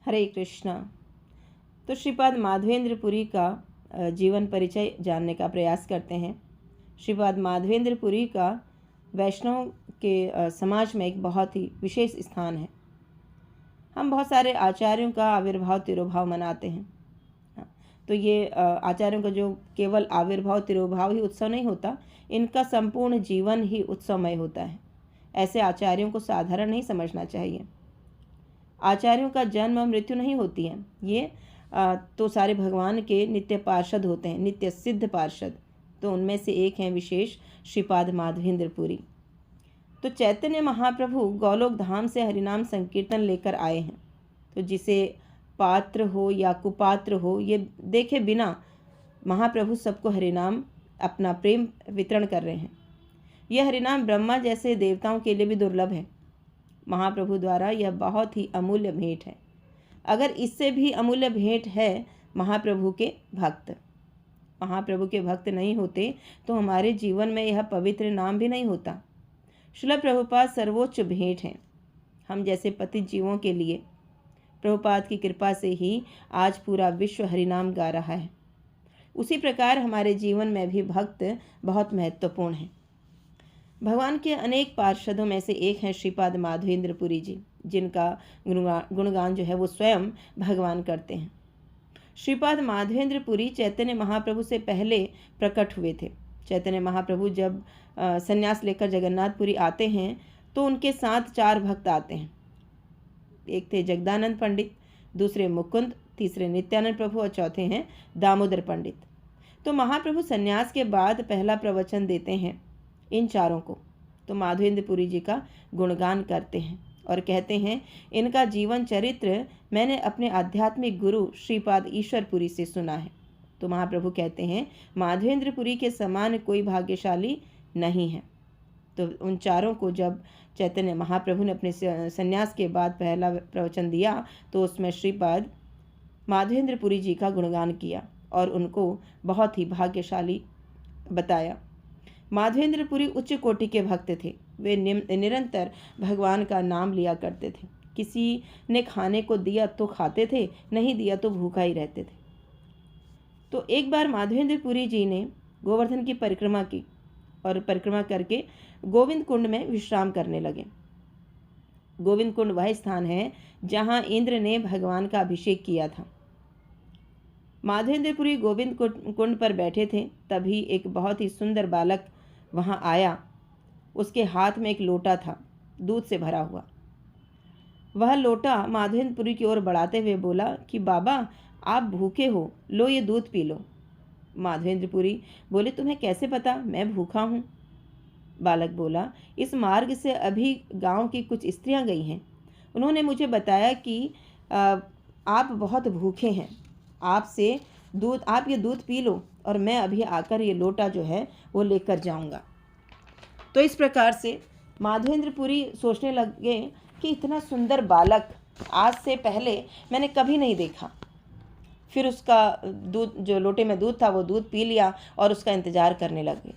हरे कृष्णा। तो श्रीपाद माधवेंद्र पुरी का जीवन परिचय जानने का प्रयास करते हैं। श्रीपाद माधवेंद्र पुरी का वैष्णव के समाज में एक बहुत ही विशेष स्थान है। हम बहुत सारे आचार्यों का आविर्भाव तिरोभाव मनाते हैं। तो ये आचार्यों का जो केवल आविर्भाव तिरोभाव ही उत्सव नहीं होता, इनका संपूर्ण जीवन ही उत्सवमय होता है। ऐसे आचार्यों को साधारण नहीं समझना चाहिए। आचार्यों का जन्म और मृत्यु नहीं होती है। ये तो सारे भगवान के नित्य पार्षद होते हैं, नित्य सिद्ध पार्षद। तो उनमें से एक हैं विशेष श्रीपाद माधवेंद्र पुरी। तो चैतन्य महाप्रभु गोलोक धाम से हरिनाम संकीर्तन लेकर आए हैं। तो जिसे पात्र हो या कुपात्र हो, ये देखे बिना महाप्रभु सबको हरिनाम अपना प्रेम वितरण कर रहे हैं। यह हरिनाम ब्रह्मा जैसे देवताओं के लिए भी दुर्लभ है। महाप्रभु द्वारा यह बहुत ही अमूल्य भेंट है। अगर इससे भी अमूल्य भेंट है महाप्रभु के भक्त। महाप्रभु के भक्त नहीं होते तो हमारे जीवन में यह पवित्र नाम भी नहीं होता। श्रील प्रभुपाद सर्वोच्च भेंट हैं हम जैसे पतित जीवों के लिए। प्रभुपाद की कृपा से ही आज पूरा विश्व हरिनाम गा रहा है। उसी प्रकार हमारे जीवन में भी भक्त बहुत महत्वपूर्ण हैं। भगवान के अनेक पार्षदों में से एक हैं श्रीपाद माधवेंद्र पुरी जी, जिनका गुणगान जो है वो स्वयं भगवान करते हैं। श्रीपाद माधवेंद्र पुरी चैतन्य महाप्रभु से पहले प्रकट हुए थे। चैतन्य महाप्रभु जब संन्यास लेकर जगन्नाथपुरी आते हैं तो उनके साथ 4 भक्त आते हैं। एक थे जगदानंद पंडित, दूसरे मुकुंद, तीसरे नित्यानंद प्रभु और चौथे हैं दामोदर पंडित। तो महाप्रभु संन्यास के बाद पहला प्रवचन देते हैं इन चारों को। तो माधवेंद्र पुरी जी का गुणगान करते हैं और कहते हैं, इनका जीवन चरित्र मैंने अपने आध्यात्मिक गुरु श्रीपाद ईश्वरपुरी से सुना है। तो महाप्रभु कहते हैं, माधवेंद्र पुरी के समान कोई भाग्यशाली नहीं है। तो उन चारों को जब चैतन्य महाप्रभु ने अपने संन्यास के बाद पहला प्रवचन दिया तो उसमें श्रीपाद माधवेंद्र पुरी जी का गुणगान किया और उनको बहुत ही भाग्यशाली बताया। माधवेंद्र पुरी उच्च कोटि के भक्त थे। वे निरंतर भगवान का नाम लिया करते थे। किसी ने खाने को दिया तो खाते थे, नहीं दिया तो भूखा ही रहते थे। तो एक बार माधवेंद्र पुरी जी ने गोवर्धन की परिक्रमा की और परिक्रमा करके गोविंद कुंड में विश्राम करने लगे। गोविंद कुंड वह स्थान है जहाँ इंद्र ने भगवान का अभिषेक किया था। माधवेंद्र पुरी गोविंद कुंड पर बैठे थे, तभी एक बहुत ही सुंदर बालक वहां आया। उसके हाथ में एक लोटा था, दूध से भरा हुआ। वह लोटा माधवेंद्र पुरी की ओर बढ़ाते हुए बोला कि बाबा, आप भूखे हो, लो ये दूध पी लो। माधवेंद्र पुरी बोले, तुम्हें कैसे पता मैं भूखा हूँ? बालक बोला, इस मार्ग से अभी गांव की कुछ स्त्रियां गई हैं। उन्होंने मुझे बताया कि आप बहुत भूखे हैं, आप ये दूध पी लो और मैं अभी आकर ये लोटा जो है वो लेकर जाऊंगा। तो इस प्रकार से माधवेंद्र पुरी सोचने लगे कि इतना सुंदर बालक आज से पहले मैंने कभी नहीं देखा। फिर उसका दूध, जो लोटे में दूध था, वो दूध पी लिया और उसका इंतजार करने लगे।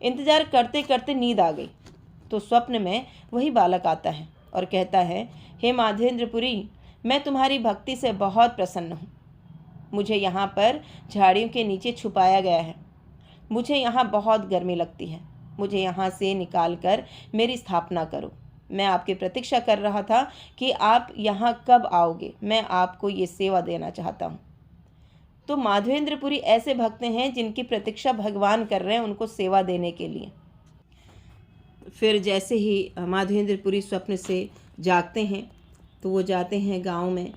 इंतजार करते करते नींद आ गई। तो स्वप्न में वही बालक आता है और कहता है, हे माधवेंद्र पुरी, मैं तुम्हारी भक्ति से बहुत प्रसन्न हूँ। मुझे यहाँ पर झाड़ियों के नीचे छुपाया गया है। मुझे यहाँ बहुत गर्मी लगती है। मुझे यहाँ से निकाल कर मेरी स्थापना करो। मैं आपकी प्रतीक्षा कर रहा था कि आप यहाँ कब आओगे। मैं आपको ये सेवा देना चाहता हूँ। तो माधवेंद्र पुरी ऐसे भक्त हैं जिनकी प्रतीक्षा भगवान कर रहे हैं उनको सेवा देने के लिए। फिर जैसे ही माधवेंद्र पुरी स्वप्न से जागते हैं तो वो जाते हैं गांव में।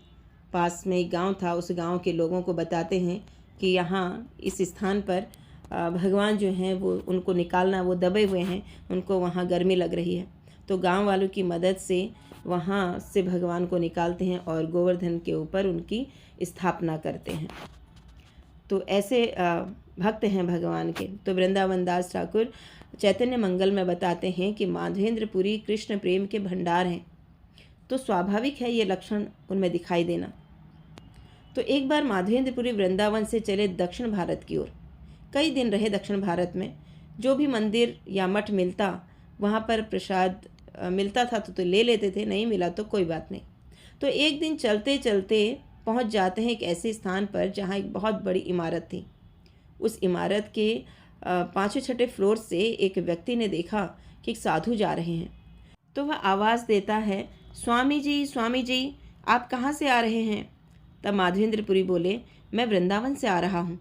पास में एक गांव था, उस गांव के लोगों को बताते हैं कि यहाँ इस स्थान पर भगवान जो हैं वो उनको निकालना, वो दबे हुए हैं, उनको वहाँ गर्मी लग रही है। तो गांव वालों की मदद से वहाँ से भगवान को निकालते हैं और गोवर्धन के ऊपर उनकी स्थापना करते हैं। तो ऐसे भक्त हैं भगवान के। तो वृंदावन दास ठाकुर चैतन्य मंगल में बताते हैं कि माधवेंद्र पुरी कृष्ण प्रेम के भंडार हैं। तो स्वाभाविक है ये लक्षण उनमें दिखाई देना। तो एक बार माधवेंद्र पुरी वृंदावन से चले दक्षिण भारत की ओर। कई दिन रहे दक्षिण भारत में। जो भी मंदिर या मठ मिलता, वहाँ पर प्रसाद मिलता था तो ले लेते थे, नहीं मिला तो कोई बात नहीं। तो एक दिन चलते चलते पहुंच जाते हैं एक ऐसे स्थान पर जहां एक बहुत बड़ी इमारत थी। उस इमारत के पाँचवें छठे फ्लोर से एक व्यक्ति ने देखा कि एक साधु जा रहे हैं। तो वह आवाज़ देता है, स्वामी जी, आप कहाँ से आ रहे हैं? तब माधवेंद्रपुरी बोले, मैं वृंदावन से आ रहा हूँ।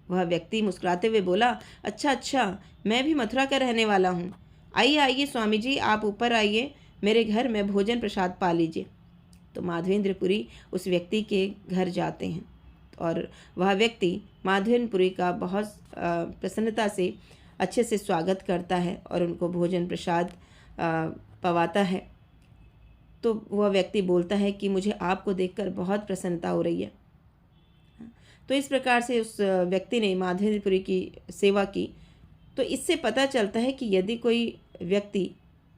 वह व्यक्ति मुस्कुराते हुए बोला, अच्छा, मैं भी मथुरा का रहने वाला हूँ। आइए स्वामी जी, आप ऊपर आइए, मेरे घर में भोजन प्रसाद पा लीजिए। तो माधवेंद्रपुरी उस व्यक्ति के घर जाते हैं और वह व्यक्ति माधवेंद्रपुरी का बहुत प्रसन्नता से अच्छे से स्वागत करता है और उनको भोजन प्रसाद पवाता है। तो वह व्यक्ति बोलता है कि मुझे आपको देखकर बहुत प्रसन्नता हो रही है। तो इस प्रकार से उस व्यक्ति ने माधवेंद्रपुरी की सेवा की। तो इससे पता चलता है कि यदि कोई व्यक्ति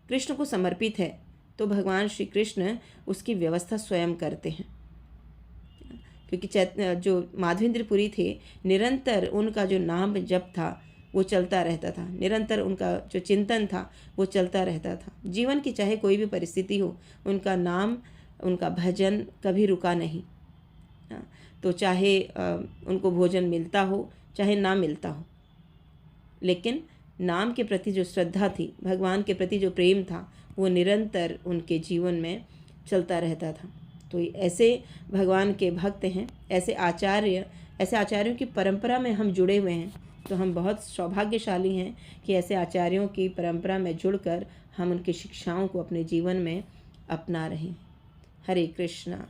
कृष्ण को समर्पित है तो भगवान श्री कृष्ण उसकी व्यवस्था स्वयं करते हैं। क्योंकि जो माधवेंद्रपुरी थे, निरंतर उनका जो नाम जप था वो चलता रहता था, निरंतर उनका जो चिंतन था वो चलता रहता था। जीवन की चाहे कोई भी परिस्थिति हो, उनका नाम, उनका भजन कभी रुका नहीं। तो चाहे उनको भोजन मिलता हो चाहे ना मिलता हो, लेकिन नाम के प्रति जो श्रद्धा थी, भगवान के प्रति जो प्रेम था, वो निरंतर उनके जीवन में चलता रहता था। तो ऐसे भगवान के भक्त हैं, ऐसे आचार्यों की परंपरा में हम जुड़े हुए हैं। तो हम बहुत सौभाग्यशाली हैं कि ऐसे आचार्यों की परंपरा में जुड़कर हम उनकी शिक्षाओं को अपने जीवन में अपना रहे हैं। हरे कृष्णा।